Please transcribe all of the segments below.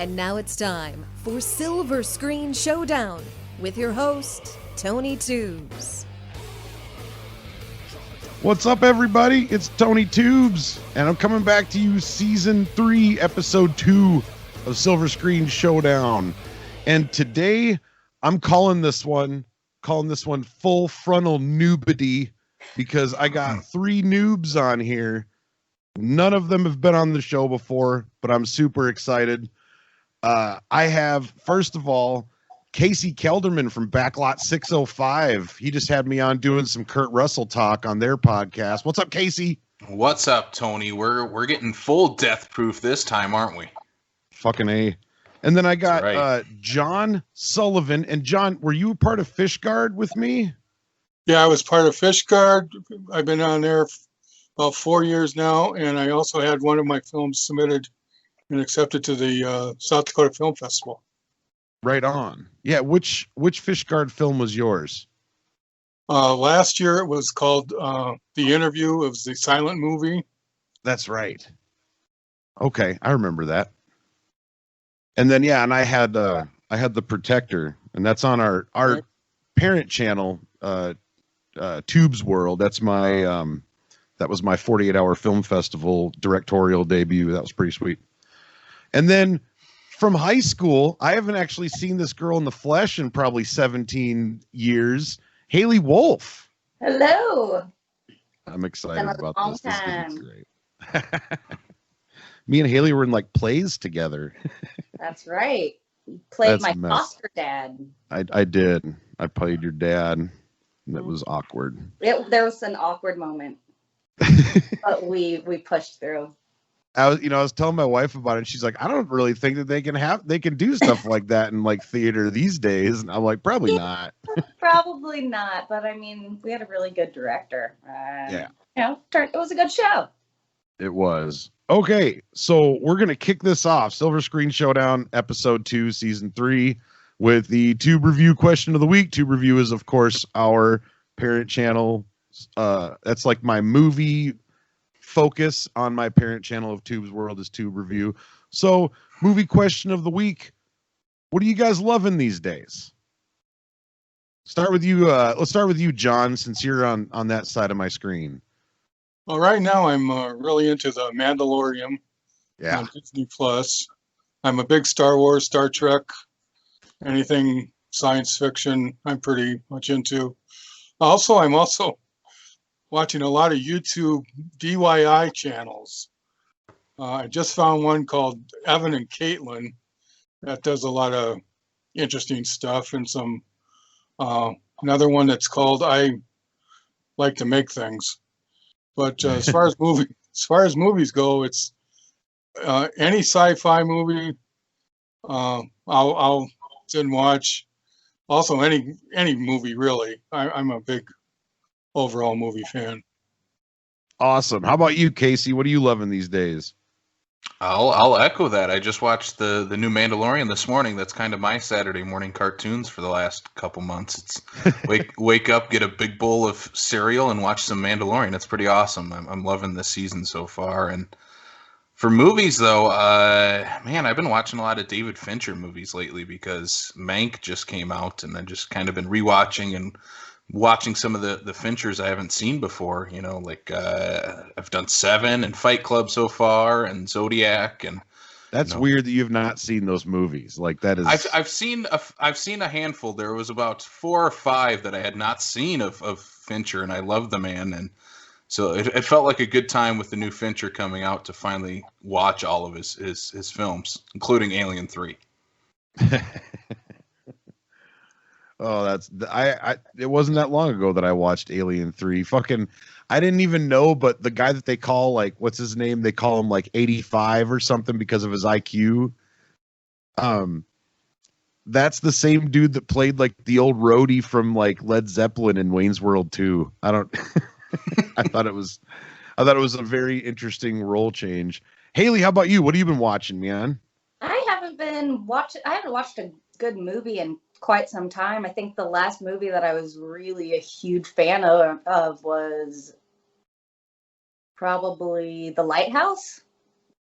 And now it's time for Silver Screen Showdown with your host, Tony Tubes. What's up, everybody? It's Tony Tubes, and I'm coming back to you Season 3, Episode 2 of Silver Screen Showdown. And today, I'm calling this one Full Frontal Noobity, because I got 3 noobs on here. None of them have been on the show before, but I'm super excited. I have, first of all, Casey Kelderman from Backlot 605. He just had me on doing some Kurt Russell talk on their podcast. What's up, Casey? What's up, Tony? We're getting full death proof this time, aren't we? Fucking A. And then I got right. John Sullivan. And John, were you a part of Fischgaard with me? Yeah, I was part of Fischgaard. I've been on there about 4 years now, and I also had one of my films submitted and accepted to the South Dakota Film Festival. Right on. Yeah, which Fischgaard film was yours? Last year it was called The Interview. It was the silent movie. That's right. Okay, I remember that. And then and I had The Protector, and that's on our Right. parent channel, Tubes World. That's my that was my 48-hour film festival directorial debut. That was pretty sweet. And then from high school, I haven't actually seen this girl in the flesh in probably 17 years. Hailey Wulff. Hello. I'm excited Been a about long this. This is gonna time. be great. Me and Hailey were in like plays together. That's right. You played That's my a mess. foster dad. I did. I played your dad, and it was awkward. There was an awkward moment, but we pushed through. I was telling my wife about it, and she's like, I don't really think that they can do stuff like that in like theater these days. And I'm like, probably not. Probably not, but I mean, we had a really good director. Yeah. It was a good show. It was. Okay, so we're going to kick this off. Silver Screen Showdown, Episode 2, Season 3, with the Tube Review question of the week. Tube Review is, of course, our parent channel. That's like my movie focus on my parent channel of Tubes World is Tube Review. So, movie question of the week. What are you guys loving these days? Start with you. Let's start with you, John, since you're on that side of my screen. Well, right now I'm really into The Mandalorian Yeah. on Disney Plus. I'm a big Star Wars, Star Trek, anything science fiction I'm pretty much into. I'm also watching a lot of YouTube DIY channels. I just found one called Evan and Caitlin that does a lot of interesting stuff, and some another one that's called I Like to Make Things. But as far as movies go, it's any sci-fi movie I'll sit and watch. Also, any movie really. I'm a big overall movie fan. Awesome. How about you, Casey? What are you loving these days? I'll echo that. I just watched the new Mandalorian this morning. That's kind of my Saturday morning cartoons for the last couple months. It's wake up, get a big bowl of cereal, and watch some Mandalorian. It's pretty awesome. I'm loving this season so far. And for movies, though, man, I've been watching a lot of David Fincher movies lately because Mank just came out, and I've just kind of been rewatching and watching some of the Finchers I haven't seen before. I've done Seven and Fight Club so far, and Zodiac, and That's weird that you have not seen those movies. Like that is. I've seen a handful. There was about 4 or 5 that I had not seen of Fincher, and I love the man, and so it felt like a good time with the new Fincher coming out to finally watch all of his films, including Alien 3. Oh, it wasn't that long ago that I watched Alien 3. Fucking, I didn't even know, but the guy that they call, like, what's his name? They call him like 85 or something because of his IQ. That's the same dude that played like the old roadie from like Led Zeppelin in Wayne's World 2. I thought it was a very interesting role change. Hailey, how about you? What have you been watching, man? I haven't watched a good movie in quite some time. I think the last movie that I was really a huge fan of was probably The Lighthouse.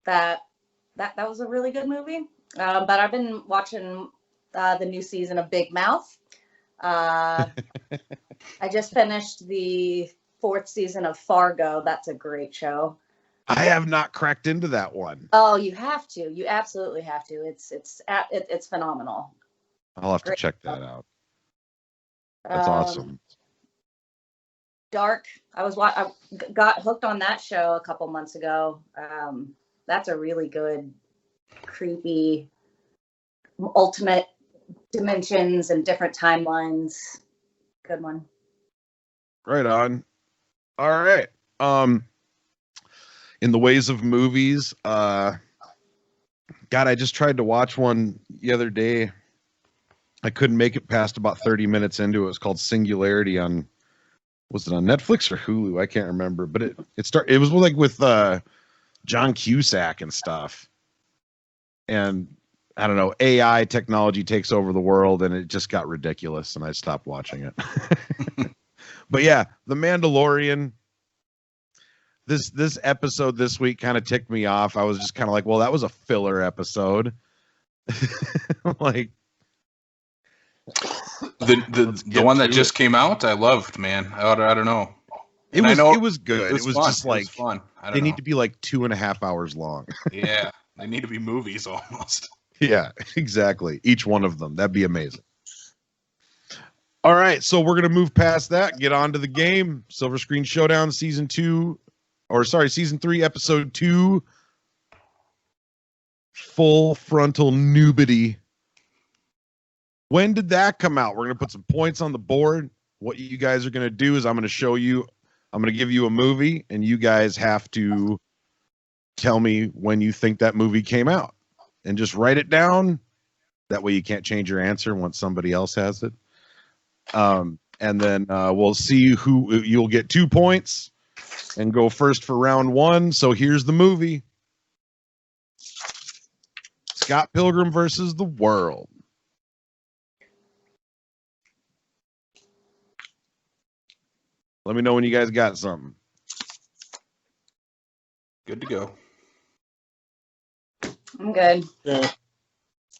That was a really good movie. But I've been watching the new season of Big Mouth. I just finished the 4th season of Fargo. That's a great show. I have not cracked into that one. Oh, you have to. You absolutely have to. It's phenomenal. I'll have to Great check show. that out. That's awesome. Dark. I got hooked on that show a couple months ago. That's a really good, creepy, ultimate dimensions and different timelines. Good one. Right on. All right. In the ways of movies, God, I just tried to watch one the other day. I couldn't make it past about 30 minutes into it. It was called Singularity on, was it on Netflix or Hulu? I can't remember, but it was like with John Cusack and stuff. And I don't know, AI technology takes over the world, and it just got ridiculous, and I stopped watching it. But yeah, The Mandalorian. This episode this week kind of ticked me off. I was just kind of like, well, that was a filler episode. Like the one that just came out, I loved, man. I don't know. It was good. It was fun. just like fun. They need to be like 2.5 hours long. Yeah, they need to be movies almost. Yeah, exactly. Each one of them. That'd be amazing. All right, so we're gonna move past that. Get on to the game. Silver Screen Showdown, season 3, episode 2. Full frontal nudity. When did that come out? We're going to put some points on the board. What you guys are going to do is I'm going to give you a movie, and you guys have to tell me when you think that movie came out. And just write it down. That way you can't change your answer once somebody else has it. And then we'll see who you'll get 2 points and go first for round 1. So here's the movie. Scott Pilgrim versus the World. Let me know when you guys got something. Good to go. I'm good. Yeah.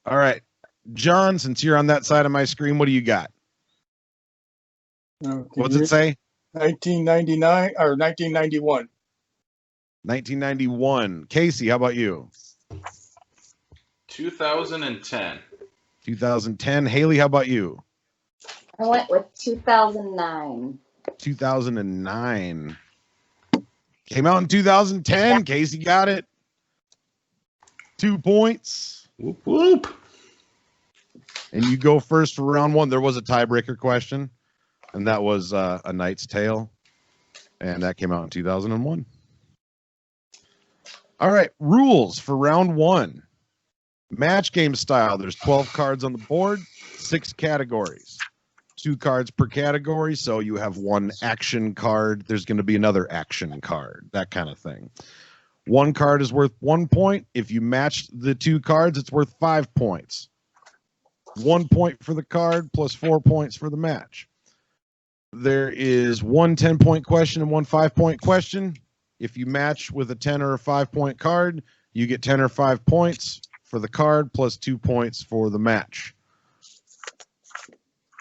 All right. John, since you're on that side of my screen, what do you got? What's it say? 1999 or 1991. 1991. Casey, how about you? 2010. 2010. Haley, how about you? I went with 2009. 2009. Came out in 2010. Casey got it. 2 points. Whoop, whoop. And you go first for round 1. There was a tiebreaker question, and that was A Knight's Tale, and that came out in 2001. All right, rules for round 1. Match game style. There's 12 cards on the board, 6 categories. 2 cards per category, so you have 1 action card. There's going to be another action card, that kind of thing. 1 card is worth 1 point. If you match the 2 cards, it's worth 5 points. 1 point for the card plus 4 points for the match. There is 1 10-point question and 1 5-point question. If you match with a 10 or a 5-point card, you get 10 or 5 points for the card plus 2 points for the match.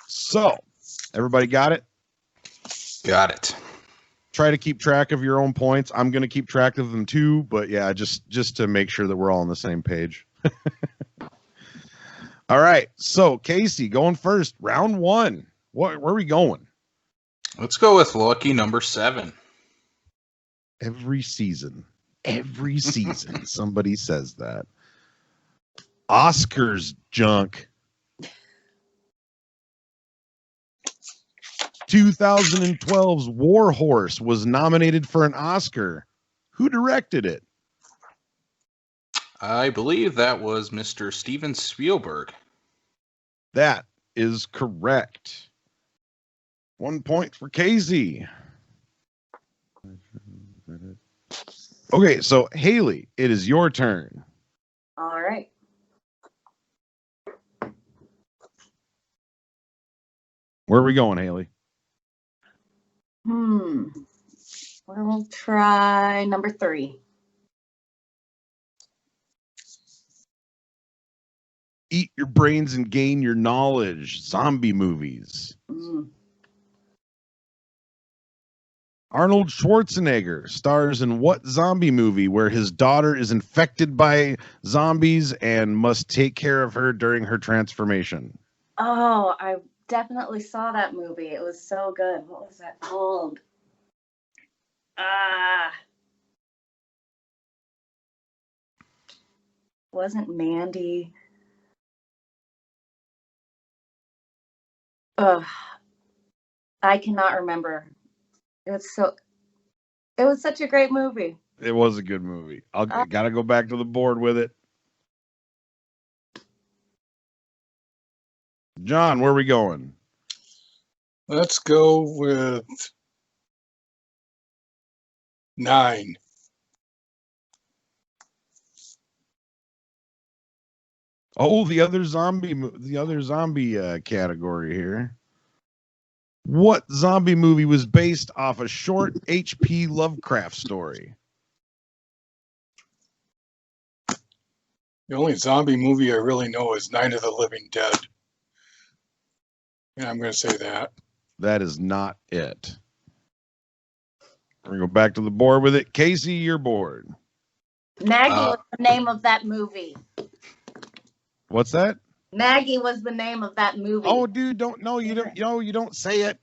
So, everybody got it? Got it. Try to keep track of your own points. I'm going to keep track of them too, but yeah, just to make sure that we're all on the same page. All right, so Casey, going first, round 1. Where are we going? Let's go with lucky number 7. Every season, somebody says that. Oscars junk. 2012's War Horse was nominated for an Oscar. Who directed it? I believe that was Mr. Steven Spielberg. That is correct. 1 point for Casey. Okay, so Haley, it is your turn. All right. Where are we going, Haley? We'll try number 3. eat your brains and gain your knowledge. Zombie movies. Mm. Arnold Schwarzenegger stars in what zombie movie where his daughter is infected by zombies and must take care of her during her transformation? Oh, I definitely saw that movie. It was so good. What was that called? Wasn't Mandy? Ugh, I cannot remember. It was such a great movie. It was a good movie. I gotta go back to the board with it. John, where are we going? Let's go with 9. Oh, the other zombie category here. What zombie movie was based off a short H.P. Lovecraft story? The only zombie movie I really know is Night of the Living Dead. And I'm going to say that. That is not it. We're going to go back to the board with it. Casey, you're bored. Maggie was the name of that movie. What's that? Maggie was the name of that movie. Oh, dude, you don't say it.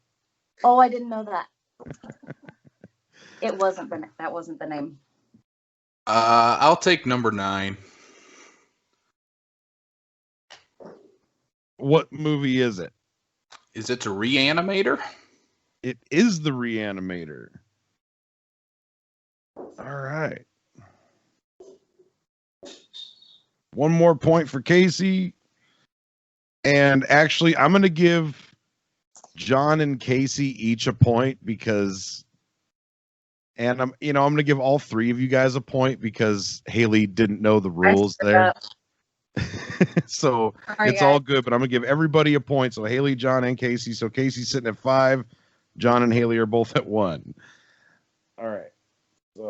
Oh, I didn't know that. That wasn't the name. I'll take number 9. What movie is it? Is it the Reanimator? It is the Reanimator. All right. One more point for Casey. And actually, I'm going to give John and Casey each a point because, and I'm going to give all 3 of you guys a point because Hailey didn't know the rules there. So it's all good, but I'm going to give everybody a point. So Hailey, John, and Casey. So Casey's sitting at 5. John and Hailey are both at 1. All right.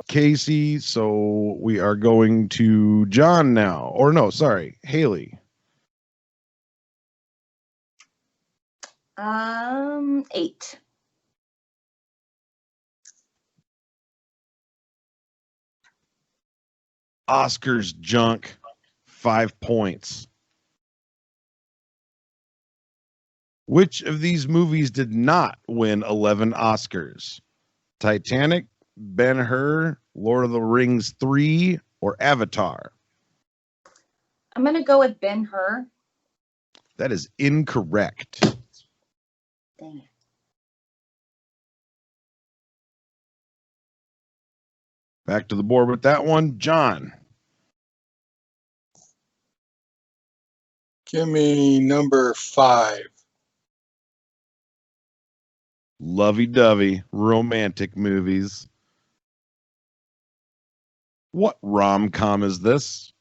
Casey, so we are going to John now. Or no, sorry, Hailey. 8. Oscars junk, 5 points. Which of these movies did not win 11 Oscars? Titanic, Ben-Hur, Lord of the Rings 3, or Avatar? I'm going to go with Ben-Hur. That is incorrect. Dang it. Back to the board with that one. John. Give me number 5. Lovey-dovey romantic movies. What rom-com is this?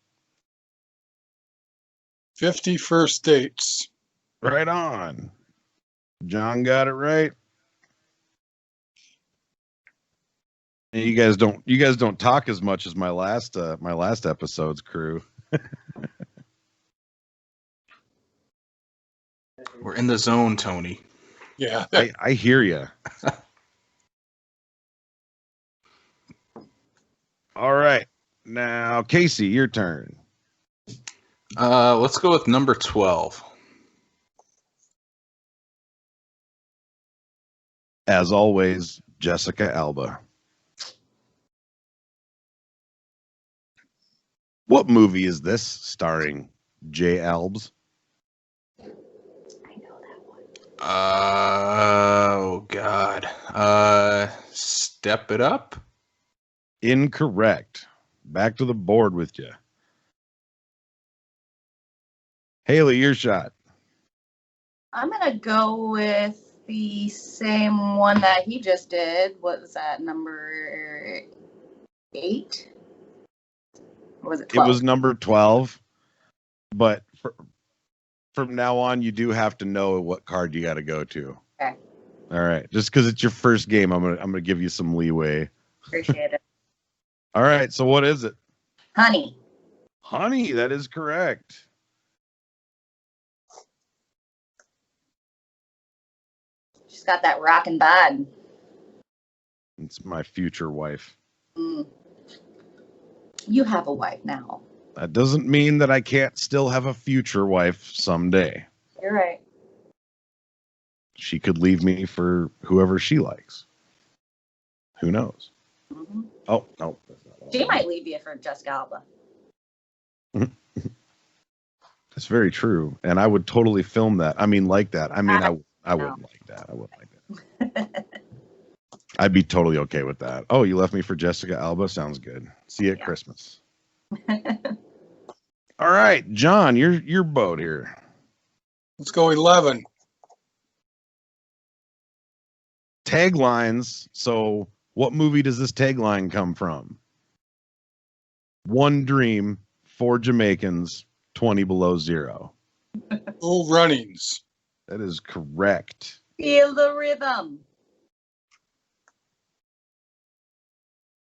50 First Dates. Right on. John got it right. And you guys don't talk as much as my last episode's crew. We're in the zone, Tony. Yeah. I hear you. All right. Now, Casey, your turn. Let's go with number 12. As always, Jessica Alba. What movie is this starring J. Albs? I know that one. Oh, God. Step It Up? Incorrect. Back to the board with you. Hailey, your shot. I'm going to go with the same one that he just did. What was that, number 8? Or was it 12? It was number 12, but from now on, you do have to know what card you got to go to. Okay. All right. Just because it's your first game, I'm gonna give you some leeway. Appreciate it. All right. So what is it? Honey. Honey, that is correct. She's got that rockin' bod. It's my future wife. Mm. You have a wife now. That doesn't mean that I can't still have a future wife someday. You're right. She could leave me for whoever she likes. Who knows? Mm-hmm. Oh, no. She might leave you for Jessica Alba. That's very true. And I would totally film that. I mean, like that. I mean, I no. wouldn't like that. I wouldn't like that. I'd be totally okay with that. Oh, you left me for Jessica Alba? Sounds good. See you at Christmas. All right, John, your boat here. Let's go 11. Taglines. So what movie does this tagline come from? One dream, 4 Jamaicans, 20 below zero. Cool Runnings. That is correct. Feel the rhythm.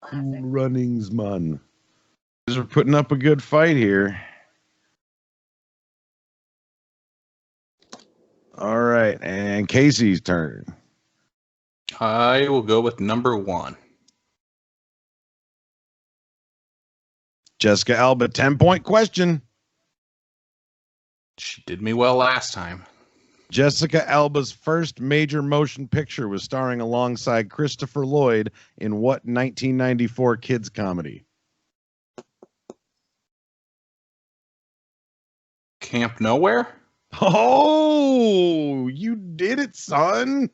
Cool Runnings, man. These are putting up a good fight here. All right, and Casey's turn. I will go with number 1. Jessica Alba, 10-point question. She did me well last time. Jessica Alba's first major motion picture was starring alongside Christopher Lloyd in what 1994 kids comedy? Camp Nowhere? Oh, you did it, son.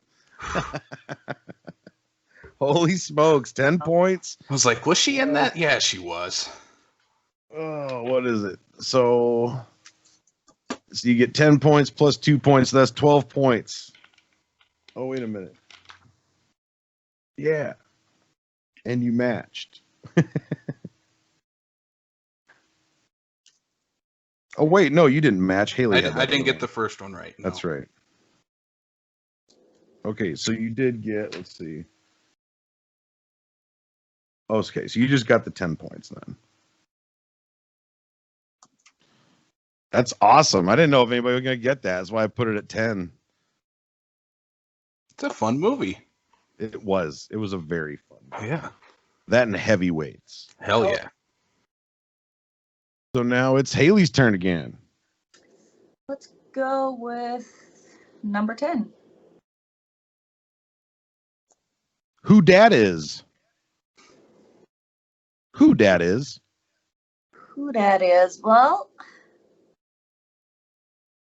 Holy smokes, 10 points. I was like, was she in that? Yeah, she was. Oh, what is it? So you get 10 points plus 2 points. That's 12 points. Oh, wait a minute. Yeah. And you matched. Oh, wait. No, you didn't match. Hailey. I didn't get the first one right. No. That's right. Okay, so you did get, let's see. Okay, so you just got the 10 points then. That's awesome. I didn't know if anybody was going to get that. That's why I put it at 10. It's a fun movie. It was. It was a very fun movie. Yeah. That and Heavyweights. Hell yeah. So now it's Hailey's turn again. Let's go with number 10. Who Dat Is? Who Dat Is? Who that is? Well,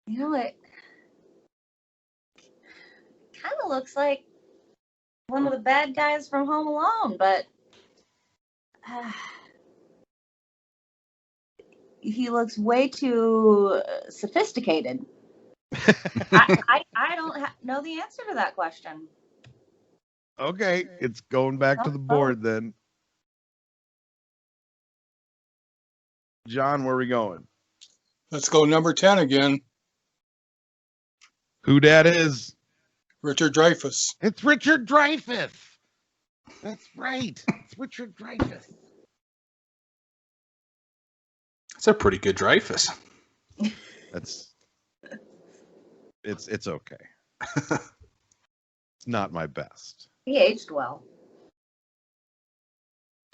you know, it kind of looks like one of the bad guys from Home Alone, but he looks way too sophisticated. I don't know the answer to that question. Okay, it's going back to the board then. John, where are we going? Let's go number 10 again. Who Dat Is? Richard Dreyfuss. It's Richard Dreyfuss. That's right. It's Richard Dreyfuss. It's a pretty good Dreyfuss. It's okay. It's not my best. He aged well.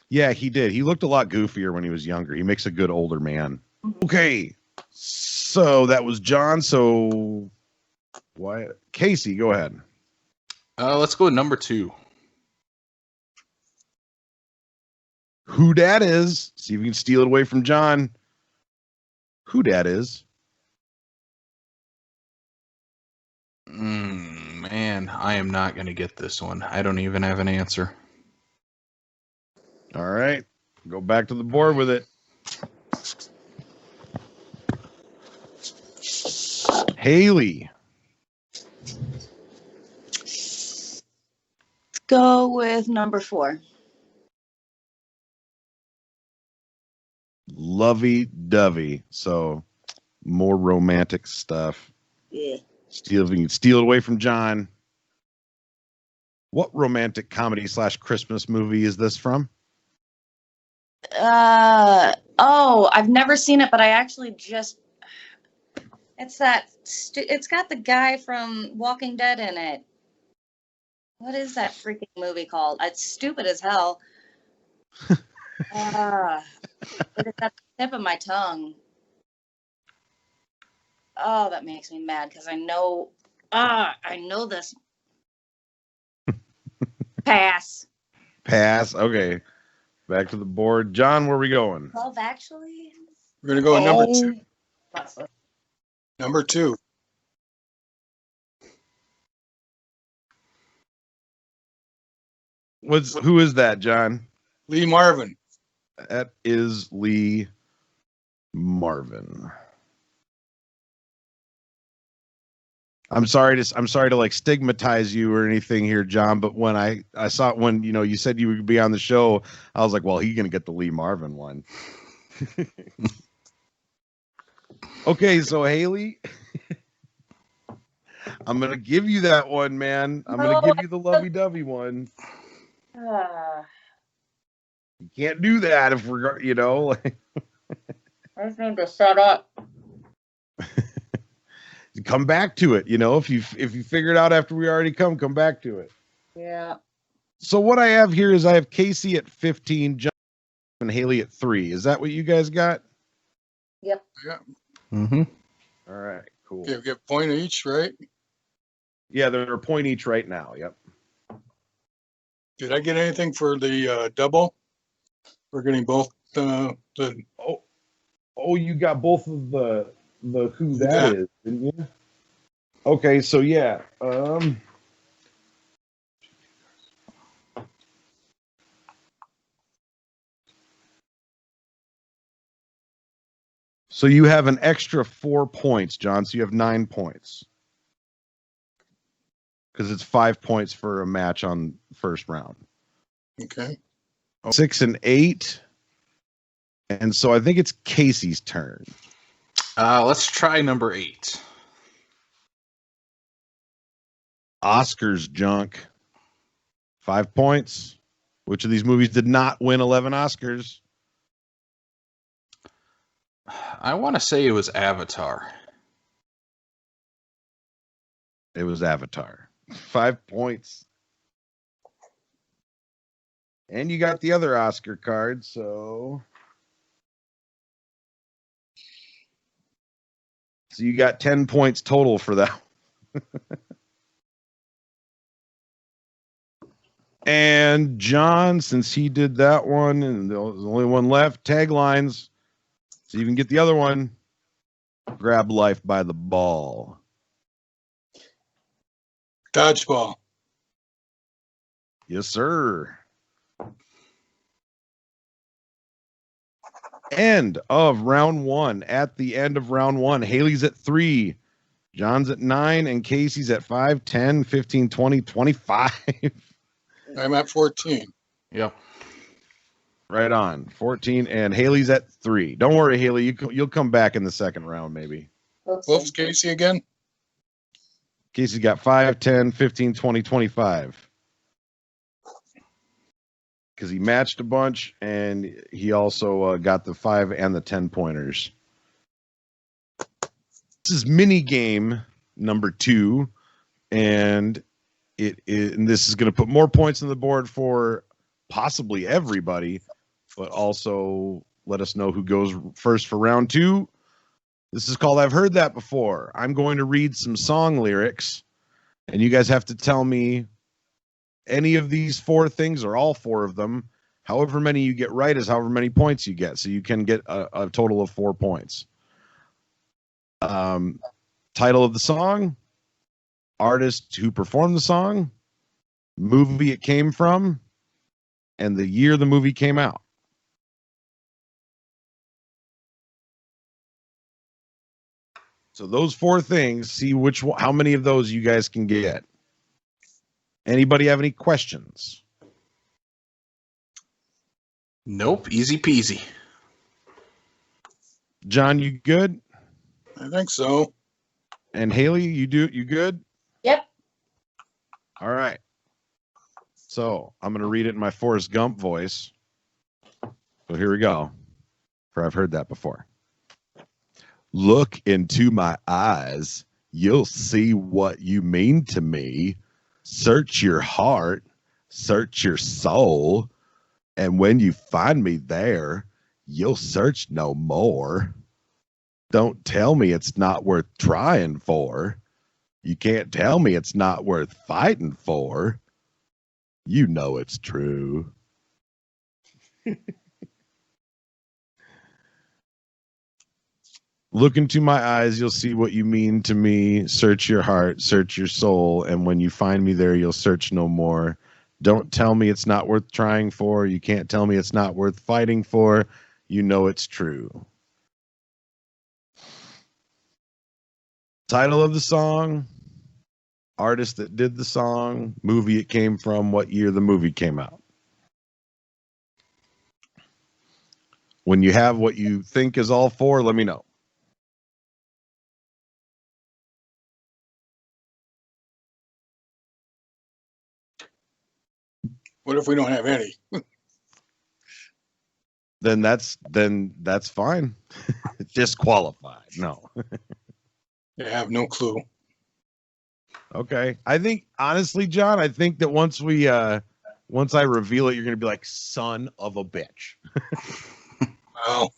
Yeah, he did. He looked a lot goofier when he was younger. He makes a good older man. Mm-hmm. Okay. So that was John. So why Casey, go ahead. Let's go with number 2. Who Dat Is? See if you can steal it away from John. Who Dat Is? Man, I am not going to get this one. I don't even have an answer. All right. Go back to the board with it. Hailey. Let's go with number 4. Lovey-dovey. So more romantic stuff. Yeah. Steal it away from John. What romantic comedy / Christmas movie is this from? I've never seen it, but I actually just, it's got the guy from Walking Dead in it. What is that freaking movie called? It's stupid as hell. It is at the tip of my tongue. Oh, that makes me mad because I know this. Pass. Pass. Okay. Back to the board. John, where are we going? 12, actually. We're going to go with number Oh. 2. Number 2. Who is that, John? Lee Marvin. That is Lee Marvin. I'm sorry to like stigmatize you or anything here, John, but when I saw it, when you said you would be on the show, I was like, well, he's gonna get the Lee Marvin one. Okay, so Hailey, I'm gonna give you that one, man. I'm gonna give you the lovey-dovey one. You can't do that if we're like. I just need to shut up. Come back to it, if you figure it out after we already come back to it. Yeah. So what I have here is I have Casey at 15, John and Hailey at 3. Is that what you guys got? Yep. Yeah. Mm-hmm. All right, cool. Get a point each, right? Yeah, they're a point each right now. Yep. Did I get anything for the double? We're getting both the. Oh, you got both of the who that is, didn't you? Okay, so yeah. So you have an extra 4 points, John. So you have 9 points. Because it's 5 points for a match on first round. Okay. 6 and 8. And so I think it's Casey's turn. Let's try number 8. Oscars junk. 5 points. Which of these movies did not win 11 Oscars? I want to say it was Avatar. It was Avatar. 5 points. And you got the other Oscar card, so you got 10 points total for that. And John, since he did that one, and there's only one left, taglines. So you can get the other one. Grab life by the ball. Dodgeball. Yes, sir. End of round 1. At the end of round 1, Hailey's at 3, John's at 9, and Casey's at 5, 10, 15, 20, 25. I'm at 14. Yep. Right on. 14, and Hailey's at 3. Don't worry, Hailey. You'll come back in the second round, maybe. Whoops, Casey again? Casey's got 5, 10, 15, 20, 25. Because he matched a bunch, and he also got the 5 and the 10 pointers. This is mini game number 2, and this is going to put more points on the board for possibly everybody, but also let us know who goes first for round 2. This is called I've Heard That Before. I'm going to read some song lyrics, and you guys have to tell me any of these 4 things or all 4 of them. However many you get right is however many points you get. So you can get a total of 4 points. Title of the song, artist who performed the song, movie it came from, and the year the movie came out. So those 4 things, see how many of those you guys can get. Anybody have any questions? Nope. Easy peasy. John, you good? I think so. And Hailey, you good? Yep. All right. So I'm going to read it in my Forrest Gump voice. So here we go. For I've heard that before. Look into my eyes. You'll see what you mean to me. Search your heart, search your soul, and when you find me there, you'll search no more. Don't tell me it's not worth trying for. You can't tell me it's not worth fighting for. You know it's true. Look into my eyes, you'll see what you mean to me. Search your heart, search your soul, and when you find me there, you'll search no more. Don't tell me it's not worth trying for. You can't tell me it's not worth fighting for. You know it's true. Title of the song, artist that did the song, movie it came from, what year the movie came out. When you have what you think is all four, let me know. What if we don't have any? Then that's fine. Disqualified. No. I have no clue. Okay. I think honestly, John, I think that once I reveal it, you're gonna be like, son of a bitch. Well,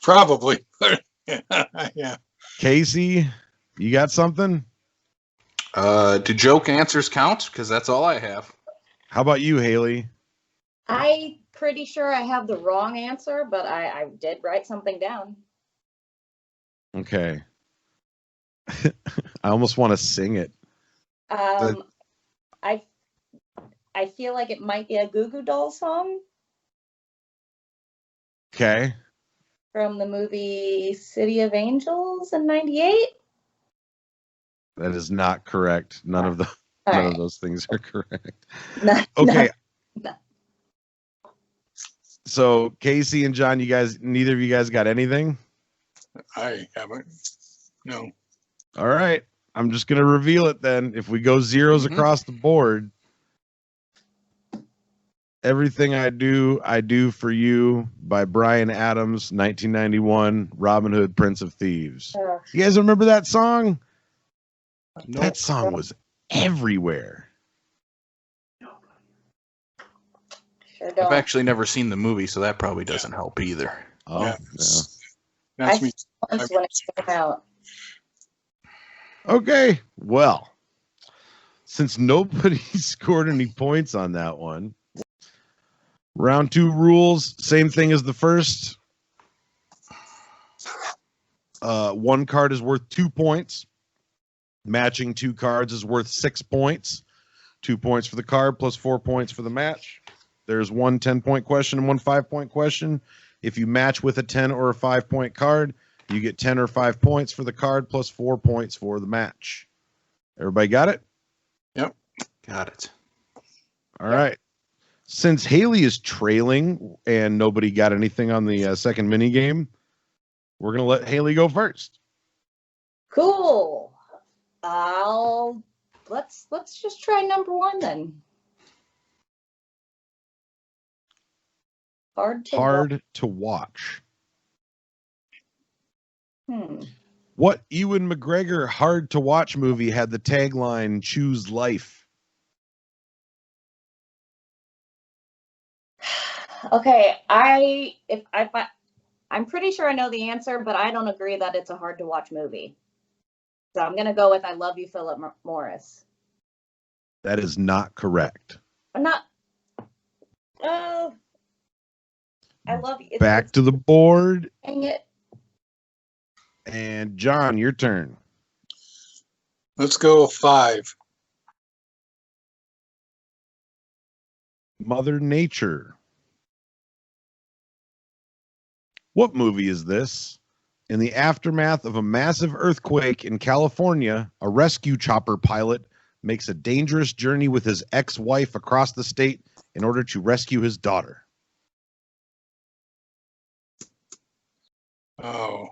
probably. Yeah. Casey, you got something? Do joke answers count? Because that's all I have. How about you, Hailey? I'm pretty sure I have the wrong answer, but I did write something down. Okay. I almost want to sing it. I feel like it might be a Goo Goo Dolls song Okay. from the movie City of Angels in '98. That is not correct. None of those things are correct. No, Okay. no. So Casey and John, neither of you guys got anything? I haven't. No. All right. I'm just gonna reveal it then. If we go zeros across the board, Everything I Do for You by Bryan Adams, 1991, Robin Hood, Prince of Thieves. You guys remember that song? Nope. That song was everywhere. Sure I've don't. actually never seen the movie, so that probably doesn't help either. Oh, Yeah. yeah. That's I me. once when it came out. Okay. Well, since nobody scored any points on that one, round 2 rules, same thing as the first. One card is worth 2 points. Matching 2 cards is worth 6 points. 2 points for the card plus 4 points for the match. There's one 10-point question and one 5-point question. If you match with a 10 or a 5-point card, you get 10 or 5 points for the card plus 4 points for the match. Everybody got it? Yep. Got it. All right. Since Hailey is trailing and nobody got anything on the second mini game, we're going to let Hailey go first. Cool. Let's just try number 1 then. Hard to watch. Hmm. What Ewan McGregor hard to watch movie had the tagline "Choose Life"? Okay, I'm pretty sure I know the answer, but I don't agree that it's a hard to watch movie. So I'm gonna go with "I Love You, Philip Morris." That is not correct. I'm not. I love you. Back to the board. Dang it. And John, your turn. Let's go 5. Mother Nature. What movie is this? In the aftermath of a massive earthquake in California, a rescue chopper pilot makes a dangerous journey with his ex-wife across the state in order to rescue his daughter. Oh.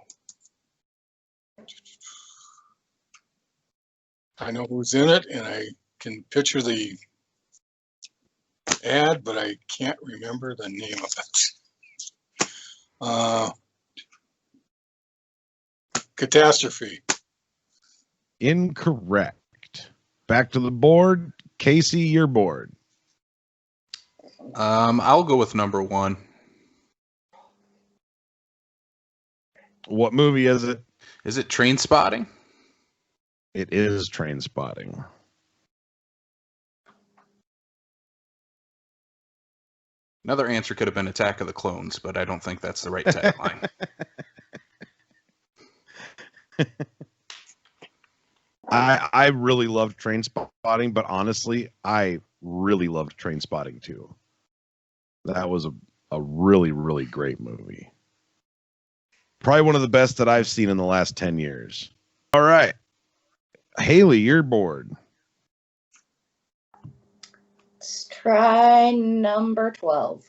I know who's in it, and I can picture the ad, but I can't remember the name of it. Catastrophe. Incorrect. Back to the board. Casey, you're bored. I'll go with number 1. What movie is it? Is it Train Spotting? It is Train Spotting. Another answer could have been Attack of the Clones, but I don't think that's the right tagline. I really loved Train Spotting, but honestly, I really loved Train Spotting too. That was a really, really great movie. Probably one of the best that I've seen in the last 10 years. All right. Hailey, you're bored. Let's try number 12.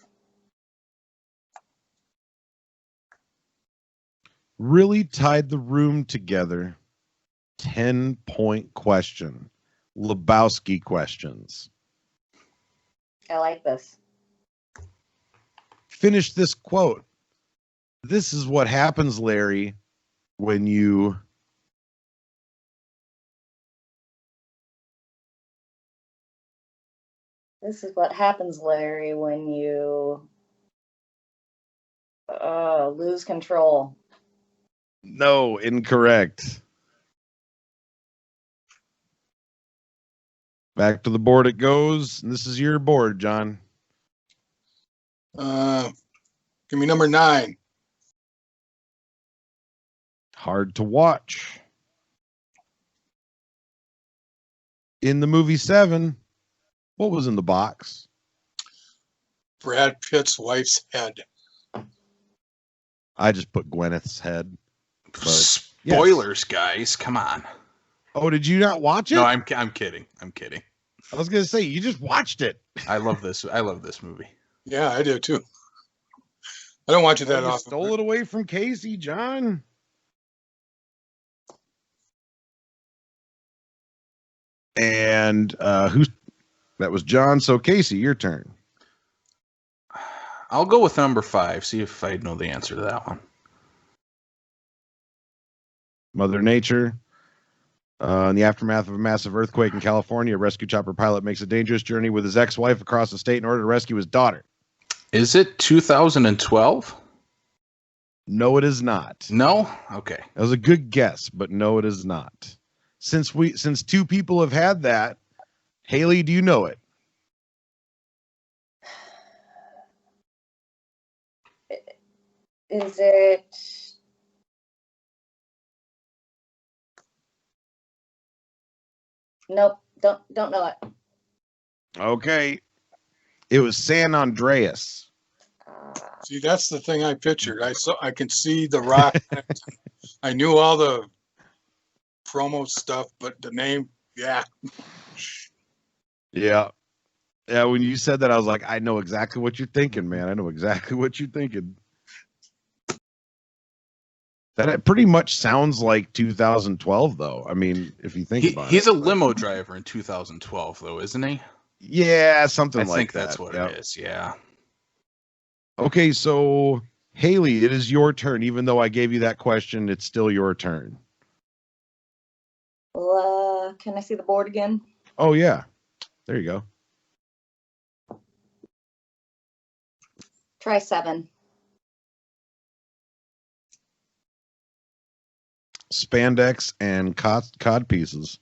Really tied the room together. 10-point question. Lebowski questions. I like this. Finish this quote. This is what happens, Larry, when you... This is what happens, Larry, when you lose control. No, incorrect. Back to the board it goes. And this is your board, John. Give me number 9. Hard to watch. In the movie 7, what was in the box? Brad Pitt's wife's head. I just put Gwyneth's head. Spoilers, guys. Come on. Oh, did you not watch it? No, I'm kidding. I'm kidding. I was going to say, you just watched it. I love this movie. Yeah, I do too. I don't watch it that You often. stole it away from Casey, John. And that was John. So Casey, your turn. I'll go with number 5. See if I know the answer to that one. Mother Nature. In the aftermath of a massive earthquake in California, a rescue chopper pilot makes a dangerous journey with his ex-wife across the state in order to rescue his daughter. Is it 2012? No, it is not. No? Okay. That was a good guess, but no, it is not. Since 2 people have had that, Hailey, do you know it? Is it? Nope, don't know it. Okay. It was San Andreas. See, that's the thing I pictured. I can see the rock. I knew all the promo stuff, but the name, yeah. Yeah. Yeah, when you said that, I was like, I know exactly what you're thinking, man. I know exactly what you're thinking. That pretty much sounds like 2012, though. I mean, if you think about it. He's a limo driver in 2012, though, isn't he? Yeah, something like that. I think that's what it is, yeah. Okay, so, Hailey, it is your turn. Even though I gave you that question, it's still your turn. Well, can I see the board again? Oh, yeah. There you go. Try 7. Spandex and cod pieces.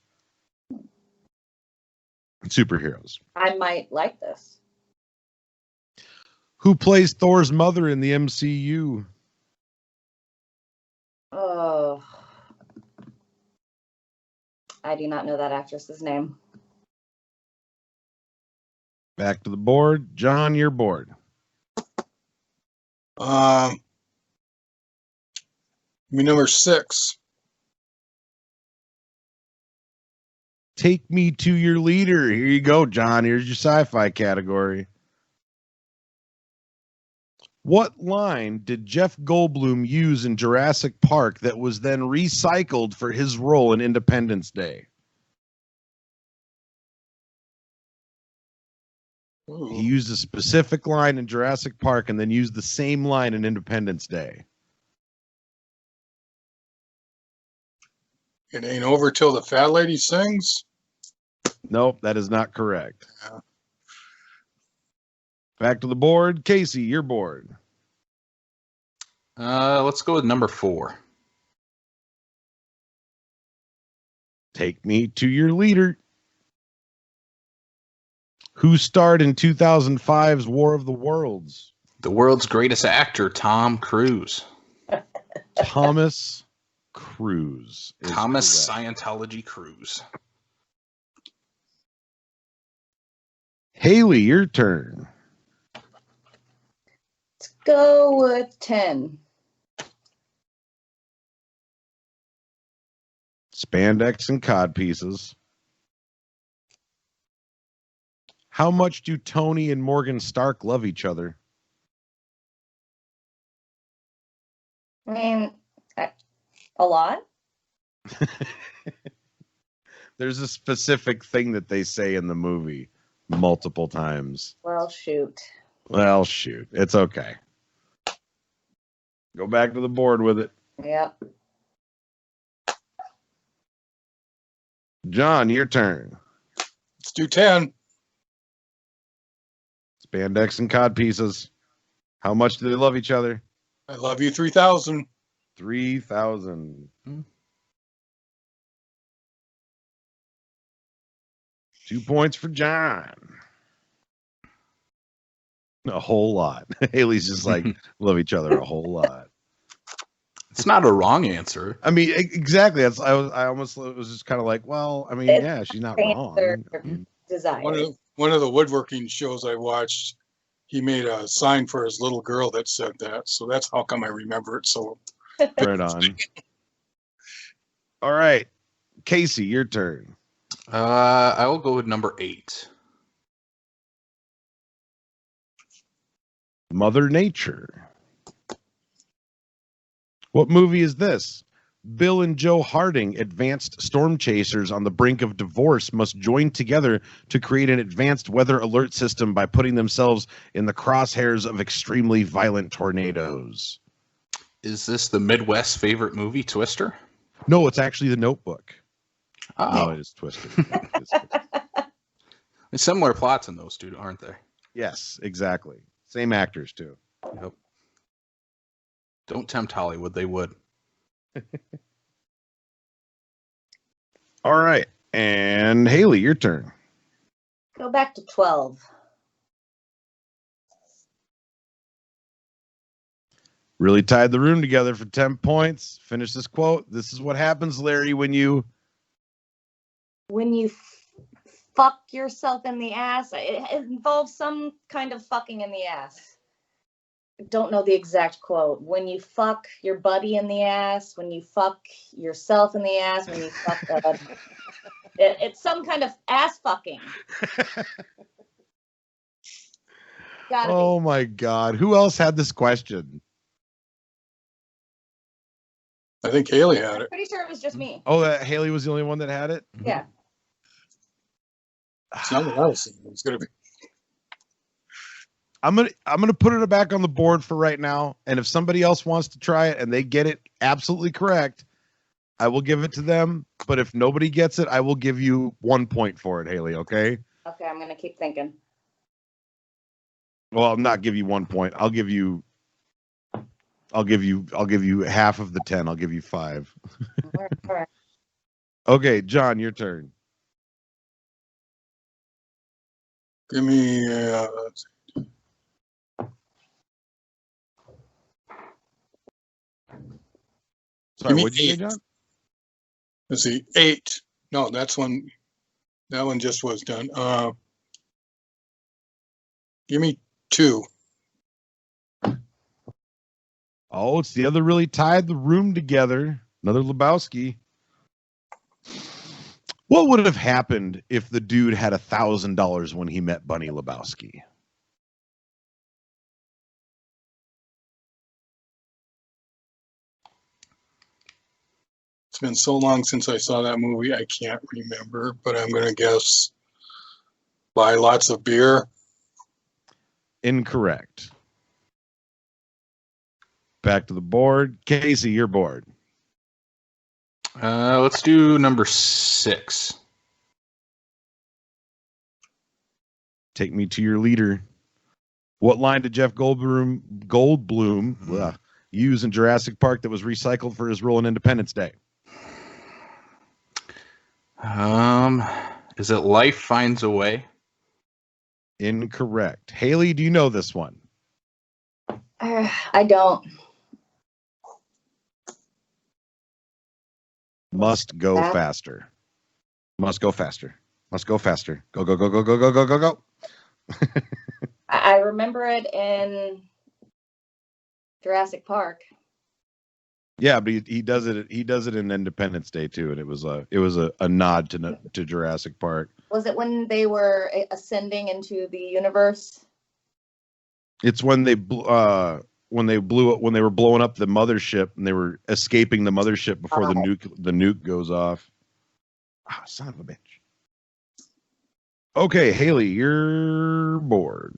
Superheroes. I might like this. Who plays Thor's mother in the MCU? Oh, I do not know that actress's name. Back to the board. John, you're bored. Me number 6. Take me to your leader. Here you go, John. Here's your sci-fi category. What line did Jeff Goldblum use in Jurassic Park that was then recycled for his role in Independence Day? Ooh. He used a specific line in Jurassic Park and then used the same line in Independence Day. It ain't over till the fat lady sings. Nope, that is not correct. Yeah. Back to the board. Casey, you're board. Let's go with number 4. Take me to your leader. Who starred in 2005's War of the Worlds? The world's greatest actor, Tom Cruise. Thomas Cruise. Thomas Correct. Scientology Cruise. Hailey, your turn. Let's go with 10. Spandex and cod pieces. How much do Tony and Morgan Stark love each other? I mean, a lot. There's a specific thing that they say in the movie multiple times. Well, shoot. Well, shoot. It's okay. Go back to the board with it. Yep. John, your turn. Let's do 10. Spandex and cod pieces. How much do they love each other? I love you 3,000. 3,000. 2 points for John. A whole lot. Haley's just like, love each other a whole lot. It's not a wrong answer. I mean, exactly. That's I almost was just kind of like, well, I mean, yeah, she's not wrong. I mean, Desire. One of the woodworking shows I watched, he made a sign for his little girl that said that. So that's how come I remember it. So right on. All right. Casey, your turn. I will go with number 8. Mother Nature. What movie is this? Bill and Joe Harding, advanced storm chasers on the brink of divorce, must join together to create an advanced weather alert system by putting themselves in the crosshairs of extremely violent tornadoes. Is this the Midwest favorite movie, Twister? No, it's actually The Notebook. Oh, No, it is Twisted. there's similar plots in those two, aren't there? Yes, exactly. Same actors, too. Yep. Don't tempt Hollywood, they would. All right. And Hailey, your turn. Go back to 12. Really tied the room together for 10 points. Finish this quote. This is what happens, Larry, when you Fuck yourself in the ass. It involves some kind of fucking in the ass. I don't know the exact quote. When you fuck your buddy in the ass, when you fuck yourself in the ass, when you fuck it's some kind of ass fucking. Gotta Oh my God. Who else had this question? I think Hailey had be. it. Pretty sure it was just me. Oh, Hailey was the only one that had it? Yeah. Something else. It's gonna be. I'm gonna put it back on the board for right now. And if somebody else wants to try it and they get it absolutely correct, I will give it to them. But if nobody gets it, I will give you 1 point for it, Hailey. Okay. Okay, I'm gonna keep thinking. Well, I'll not give you 1 point. I'll give you half of the 10. I'll give you 5. All right. Okay, John, your turn. Give me. Sorry, Give me what'd you say, 8. John? Let's see, 8. No, that's one. That one just was done. Give me 2. Oh, it's the other really tied the room together. Another Lebowski. What would have happened if the dude had $1,000 when he met Bunny Lebowski? It's been so long since I saw that movie, I can't remember, but I'm going to guess buy lots of beer. Incorrect. Back to the board. Casey, you're board. Let's do number 6. take me to your leader. What line did Jeff Goldblum use in Jurassic Park that was recycled for his role in Independence Day? Is it Life Finds a Way? Incorrect. Hailey, do you know this one? I don't. Must go faster. Must go faster. Must go faster. Go, go, go, go, go, go, go, go, go. I remember it in Jurassic Park. Yeah, but he does it. He does it in Independence Day too, and it was a nod to Jurassic Park. Was it when they were ascending into the universe? It's when they were blowing up the mothership and they were escaping the mothership before the nuke goes off. Ah, son of a bitch. Okay, Hailey, you're bored.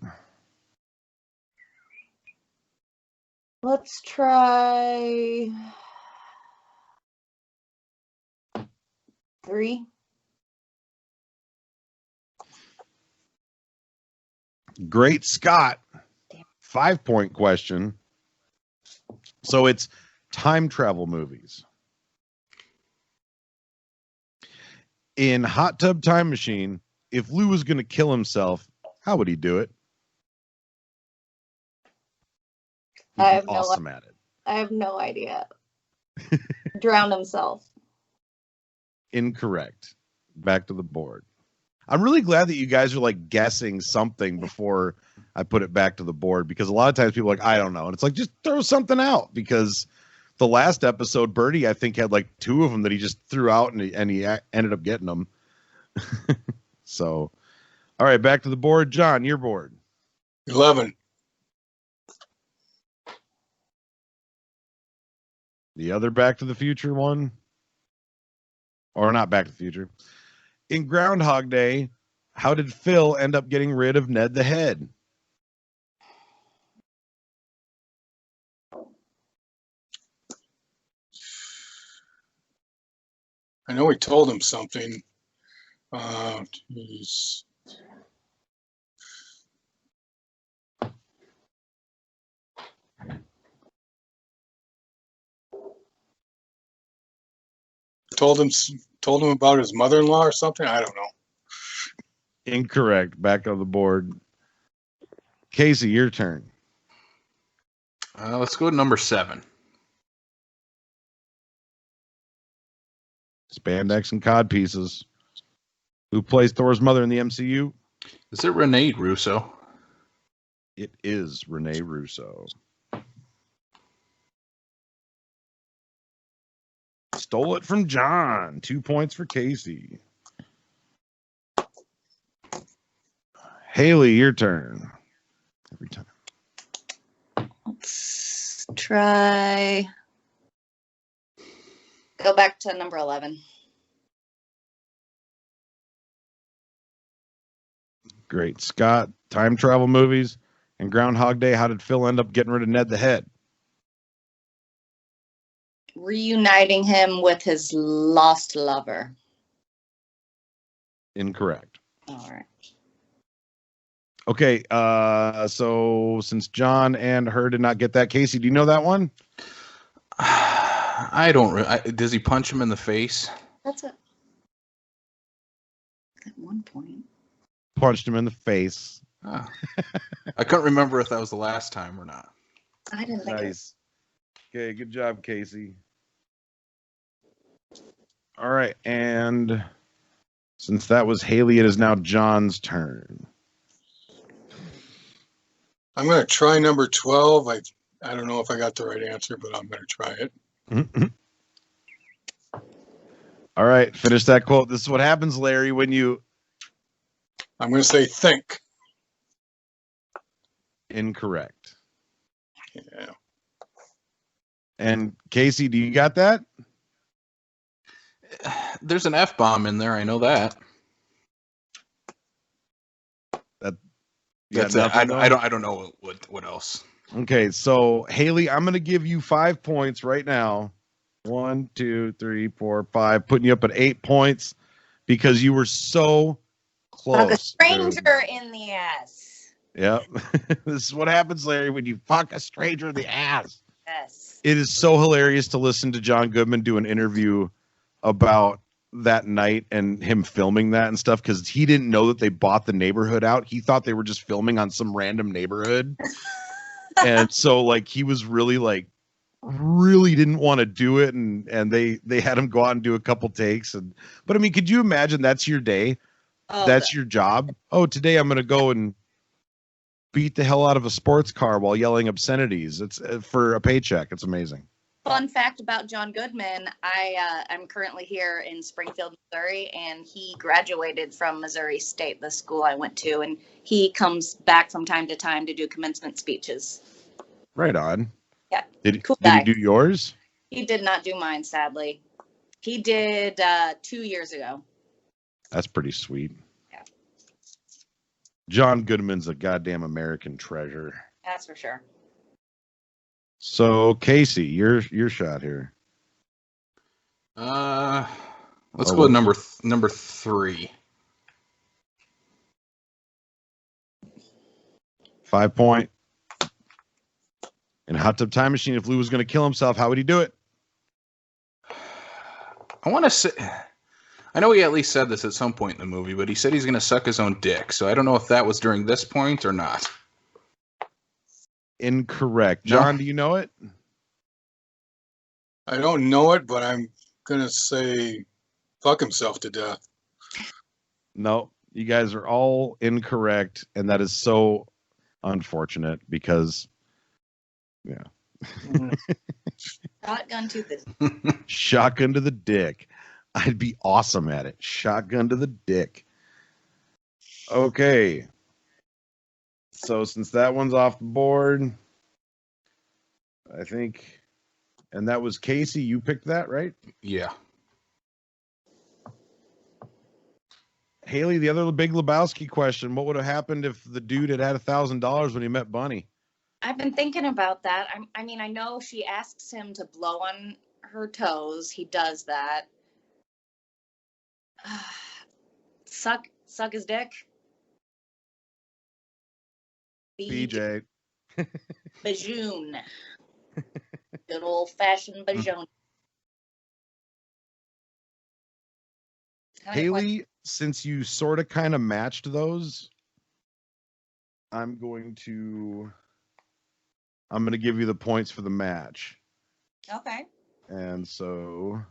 Let's try 3. Great Scott. 5-point question. So it's time travel movies. In Hot Tub Time Machine, if Lou was going to kill himself, how would he do it? I have awesome at it. I have no idea. Drown himself. Incorrect. Back to the board. I'm really glad that you guys are like guessing something before I put it back to the board, because a lot of times people are like, I don't know. And it's like, just throw something out, because the last episode, Birdie, I think, had like 2 of them that he just threw out and he ended up getting them. So, all right, back to the board. John, you're board. 11. The other Back to the Future one? Or not Back to the Future. In Groundhog Day, how did Phil end up getting rid of Ned the Head? I know he told him something. Geez. Told him about his mother-in-law or something. I don't know. Incorrect. Back on the board. Casey, your turn. Let's go to number 7. Spandex and cod pieces. Who plays Thor's mother in the MCU? Is it Renee Russo? It is Renee Russo. Stole it from John. 2 points for Casey. Hailey, your turn. Every time. Let's try. Go back to number 11. Great Scott. Time travel movies. And Groundhog Day, how did Phil end up getting rid of Ned the Head? Reuniting him with his lost lover. Incorrect. All right. Okay, so since John and her did not get that, Casey, do you know that one? I don't. Does he punch him in the face? That's it. At one point. Punched him in the face. Oh. I couldn't remember if that was the last time or not. I didn't think Nice. Okay, good job, Casey. All right, and since that was Hailey, it is now John's turn. I'm going to try number 12. I don't know if I got the right answer, but I'm going to try it. Mm-hmm. All right, finish that quote. This is what happens, Larry, when you... I'm going to say think. Incorrect. Yeah. And Casey, do you got that? There's an F-bomb in there. I know that. That's it. I don't know what else. Okay, so Hailey, I'm going to give you 5 points right now. 1, 2, 3, 4, 5, putting you up at 8 points because you were so close. Fuck a stranger in the ass. Yep. This is what happens, Larry, when you fuck a stranger in the ass. Yes. It is so hilarious to listen to John Goodman do an interview about that night and him filming that and stuff, because he didn't know that they bought the neighborhood out. He thought they were just filming on some random neighborhood. And so like he was really didn't want to do it, and they had him go out and do a couple takes. But I mean, could you imagine that's your day? That's your job. Oh, today I'm going to go and beat the hell out of a sports car while yelling obscenities. It's for a paycheck. It's amazing. Fun fact about John Goodman, I'm currently here in Springfield, Missouri, and he graduated from Missouri State, the school I went to, and he comes back from time to time to do commencement speeches. Right on. Yeah. Did Cool he guy. do yours? He did not do mine, sadly. He did 2 years ago. That's pretty sweet. Yeah. John Goodman's a goddamn American treasure. That's for sure. So Casey, your shot here. Let's go with number 3. 5 point. In Hot Tub Time Machine, if Lou was going to kill himself, how would he do it? I want to say, I know he at least said this at some point in the movie, but he said he's going to suck his own dick. So I don't know if that was during this point or not. Incorrect. John, do you know it? I don't know it, but I'm going to say fuck himself to death. No, you guys are all incorrect. And that is so unfortunate because, yeah. Shotgun to the Shotgun to the dick. I'd be awesome at it. Shotgun to the dick. Okay. So since that one's off the board, I think, and that was Casey, you picked that, right? Yeah. Hailey, the other big Lebowski question, what would have happened if the dude had $1,000 when he met Bunny? I've been thinking about that. I mean, I know she asks him to blow on her toes. He does that. Suck his dick. BJ. Bajoon. Good old fashioned bajoon. Hailey, since you sort of kind of matched those, I'm going to give you the points for the match. Okay. And so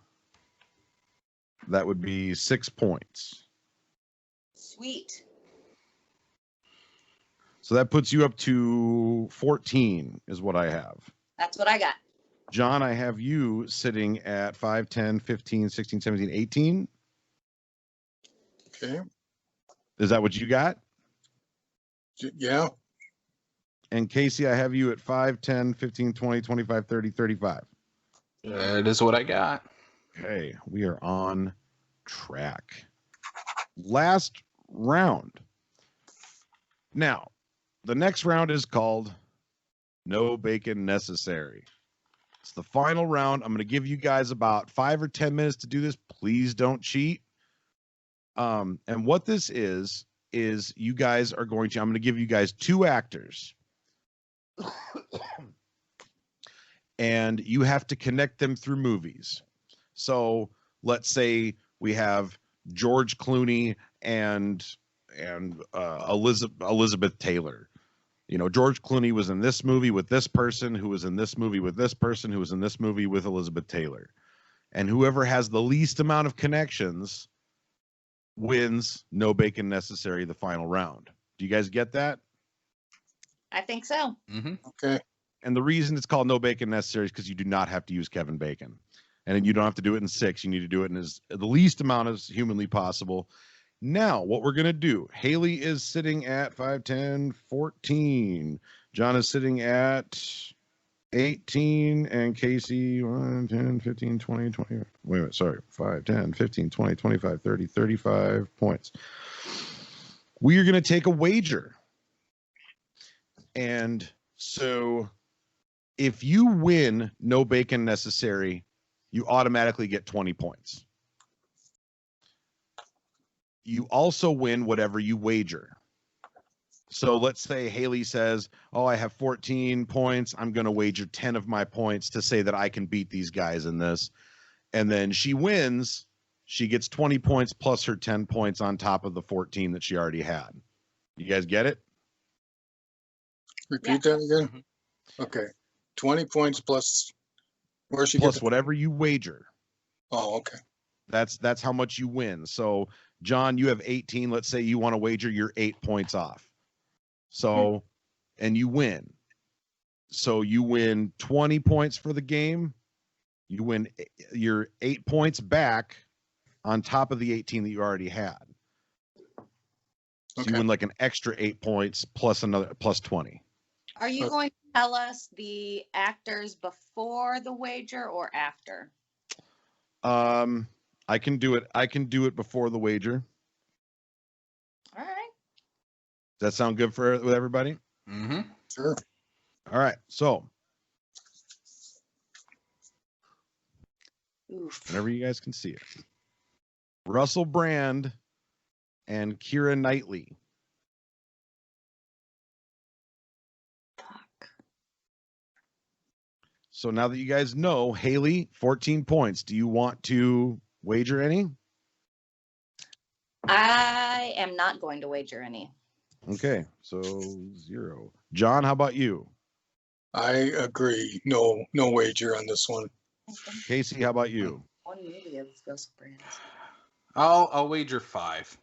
that would be 6 points. Sweet. So that puts you up to 14 is what I have. That's what I got. John, I have you sitting at 5, 10, 15, 16, 17, 18. Okay. Is that what you got? Yeah. And Casey, I have you at 5, 10, 15, 20, 25, 30, 35. That is what I got. Okay, we are on track. Last round. Now, the next round is called No Bacon Necessary. It's the final round. I'm going to give you guys about 5 or 10 minutes to do this. Please don't cheat. And what this is you guys are going to, I'm going to give you guys 2 actors. And you have to connect them through movies. So let's say we have George Clooney and Elizabeth Taylor. You know, George Clooney was in this movie with this person, who was in this movie with this person, who was in this movie with Elizabeth Taylor. And whoever has the least amount of connections wins. No Bacon Necessary, the final round. Do you guys get that? I think so. Mm-hmm. Okay. And the reason it's called No Bacon Necessary is because you do not have to use Kevin Bacon. And you don't have to do it in 6. You need to do it in the least amount as humanly possible. Now, what we're going to do, Hailey is sitting at 5, 10, 14. John is sitting at 18. And Casey, 1, 10, 15, 20, 20. Wait a minute, sorry. 5, 10, 15, 20, 25, 30, 35 points. We are going to take a wager. And so if you win No Bacon Necessary, you automatically get 20 points. you also win whatever you wager. So let's say Hailey says, oh, I have 14 points. I'm going to wager 10 of my points to say that I can beat these guys in this. And then she wins. She gets 20 points plus her 10 points on top of the 14 that she already had. You guys get it? Repeat that again? Okay. 20 points plus where she Plus gets whatever you wager. Oh, okay. That's how much you win. So, John, you have 18. Let's say you want to wager your 8 points off. So, and you win. So you win 20 points for the game. You win your 8 points back on top of the 18 that you already had. So you win like an extra 8 points plus another plus 20. Are you going to tell us the actors before the wager or after? I can do it. I can do it before the wager. All right. Does that sound good with everybody? Mm-hmm. Sure. All right. So whenever you guys can see it, Russell Brand and Keira Knightley. Fuck. So now that you guys know, Hailey, 14 points. Do you want to wager any? I am not going to wager any. Okay, so 0. John, how about you? I agree. No wager on this one. Casey, how about you? One movie of Russell Brand. I'll wager 5.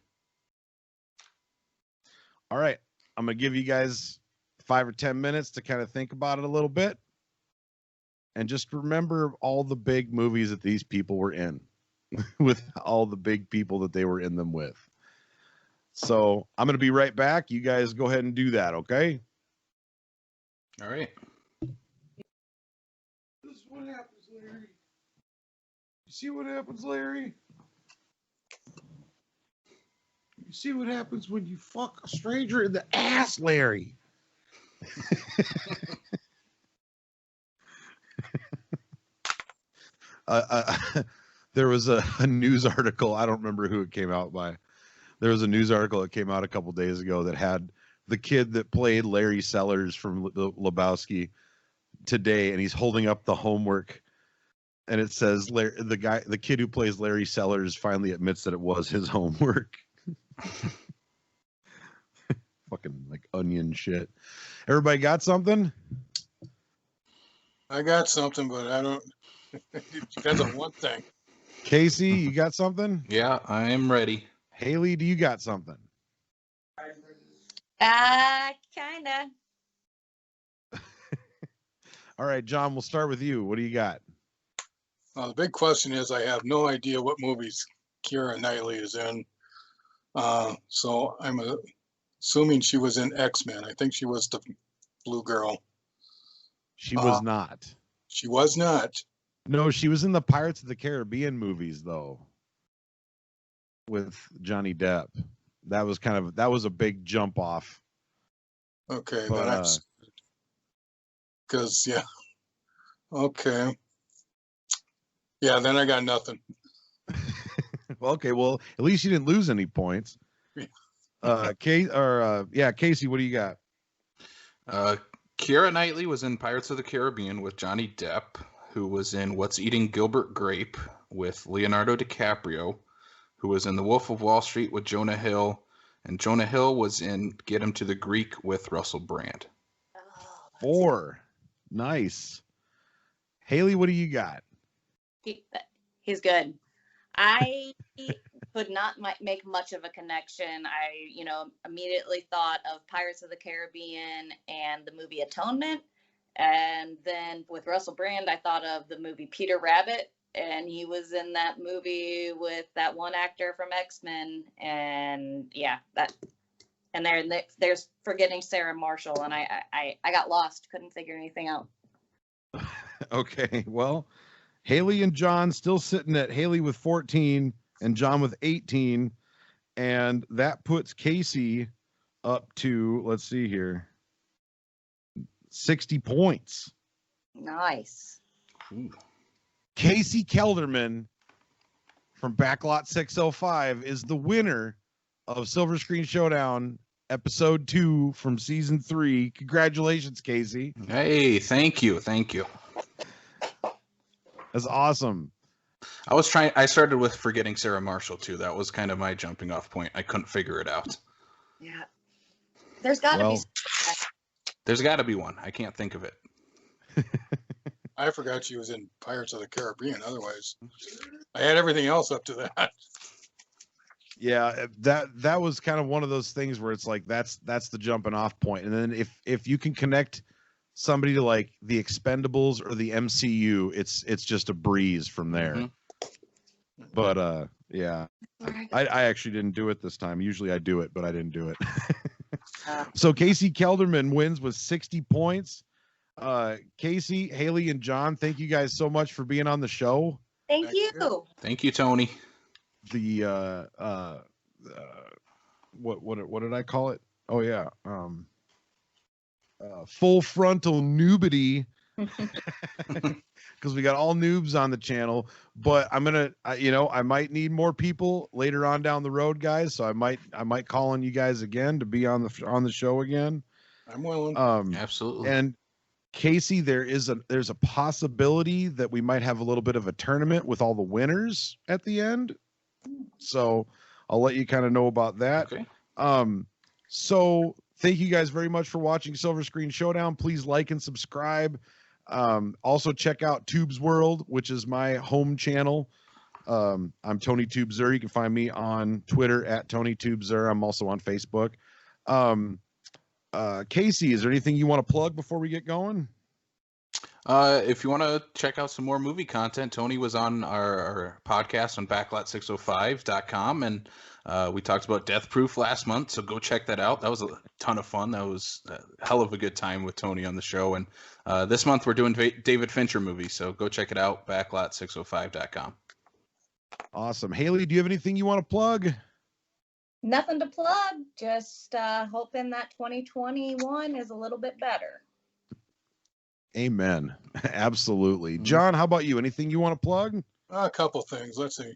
All right, I'm gonna give you guys 5 or 10 minutes to kind of think about it a little bit, and just remember all the big movies that these people were in, with all the big people that they were in them with. So I'm gonna be right back. You guys go ahead and do that, okay? All right. This is what happens, Larry. You see what happens, Larry? You see what happens when you fuck a stranger in the ass, Larry? There was a news article. I don't remember who it came out by. There was a news article that came out a couple days ago that had the kid that played Larry Sellers from Lebowski today, and he's holding up the homework, and it says the kid who plays Larry Sellers finally admits that it was his homework. Fucking like onion shit. Everybody got something? I got something, but I don't. It depends on one thing. Casey, you got something? Yeah, I am ready. Haley, do you got something? Kinda. All right, John, we'll start with you. What do you got? The big question is, I have no idea what movies Keira Knightley is in. So I'm assuming she was in X-Men. I think she was the blue girl. She was not. She was not. No, she was in the Pirates of the Caribbean movies, though, with Johnny Depp. That was a big jump off. Okay, but, then because yeah. Okay. Yeah, then I got nothing. Okay, well, at least you didn't lose any points. Casey, what do you got? Keira Knightley was in Pirates of the Caribbean with Johnny Depp, who was in What's Eating Gilbert Grape with Leonardo DiCaprio, who was in The Wolf of Wall Street with Jonah Hill, and Jonah Hill was in Get Him to the Greek with Russell Brand. 4. Nice. Haley, what do you got? He's good. I could not make much of a connection. I, immediately thought of Pirates of the Caribbean and the movie Atonement. And then with Russell Brand, I thought of the movie Peter Rabbit. And he was in that movie with that one actor from X-Men. And yeah, there's Forgetting Sarah Marshall. And I got lost, couldn't figure anything out. Okay, well, Haley and John still sitting at Haley with 14 and John with 18. And that puts Casey up to, let's see here, 60 points. Nice. Ooh. Casey Kelderman from Backlot 605 is the winner of Silver Screen Showdown, episode 2 from season 3. Congratulations, Casey. Hey, thank you. That's awesome. I started with Forgetting Sarah Marshall too. That was kind of my jumping off point. I couldn't figure it out. Yeah. There's got to be. There's got to be one. I can't think of it. I forgot she was in Pirates of the Caribbean. Otherwise, I had everything else up to that. Yeah, that was kind of one of those things where it's like that's the jumping off point. And then if you can connect somebody to like the Expendables or the MCU, it's just a breeze from there. Mm-hmm. But yeah, I actually didn't do it this time. Usually I do it, but I didn't do it. So Casey Kelderman wins with 60 points. Casey, Hailey, and John, thank you guys so much for being on the show. Thank you. Thank you, Tony. The what did I call it? Oh yeah, full frontal noobity, because we got all noobs on the channel. But I'm gonna, I might need more people later on down the road, guys. So I might call on you guys again to be on the show again. I'm willing. Absolutely. And Casey, there's a possibility that we might have a little bit of a tournament with all the winners at the end. So I'll let you kind of know about that. Okay. So thank you guys very much for watching Silver Screen Showdown. Please like and subscribe. Also check out Tubes World, which is my home channel. I'm Tony Tubeser. You can find me on Twitter at Tony Tubeser. I'm also on Facebook. Casey, is there anything you want to plug before we get going? If you want to check out some more movie content, Tony was on our podcast on backlot605.com, and we talked about Death Proof last month, so go check that out. That was a ton of fun. That was a hell of a good time with Tony on the show. And this month we're doing David Fincher movies, so go check it out, backlot605.com. Awesome. Hailey, do you have anything you want to plug? Nothing to plug. Just hoping that 2021 is a little bit better. Amen. Absolutely. John, how about you? Anything you want to plug? A couple things. Let's see.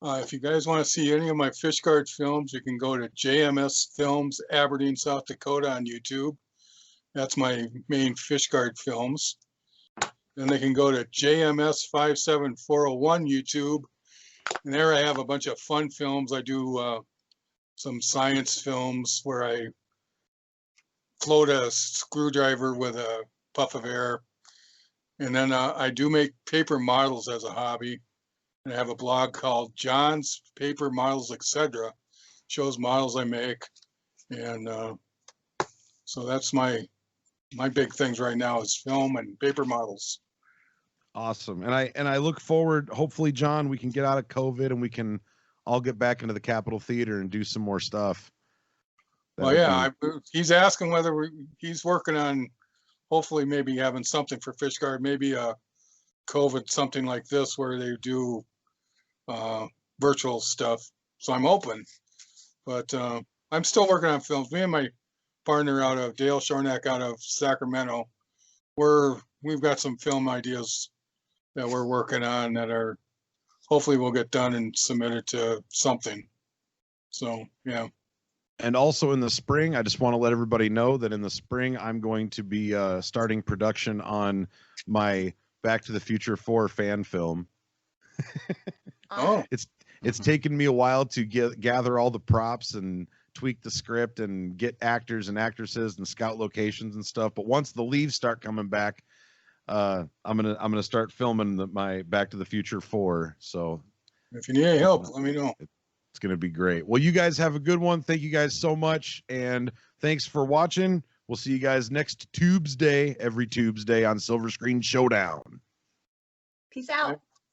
If you guys want to see any of my Fischgaard films, you can go to JMS Films, Aberdeen, South Dakota on YouTube. That's my main Fischgaard films. Then they can go to JMS 57401 YouTube. And there I have a bunch of fun films. I do some science films where I float a screwdriver with a puff of air. And then I do make paper models as a hobby. And I have a blog called John's Paper Models, etc. Shows models I make. And so that's my big things right now is film and paper models. Awesome. And I look forward, hopefully, John, we can get out of COVID and we can all get back into the Capitol Theater and do some more stuff. Well, yeah, he's asking whether he's working on hopefully maybe having something for Fischgaard, maybe a COVID, something like this where they do virtual stuff. So I'm open, but I'm still working on films. Me and my partner out of Dale Shornack out of Sacramento, we've got some film ideas that we're working on that are hopefully will get done and submitted to something. So, yeah. And also in the spring, I just want to let everybody know that in the spring, I'm going to be starting production on my Back to the Future 4 fan film. Oh, it's taken me a while to gather all the props and tweak the script and get actors and actresses and scout locations and stuff. But once the leaves start coming back, I'm gonna start filming my Back to the Future 4. So if you need any help, let me know. It's going to be great. Well, you guys have a good one. Thank you guys so much. And thanks for watching. We'll see you guys next Tubesday, every Tubesday on Silver Screen Showdown. Peace out.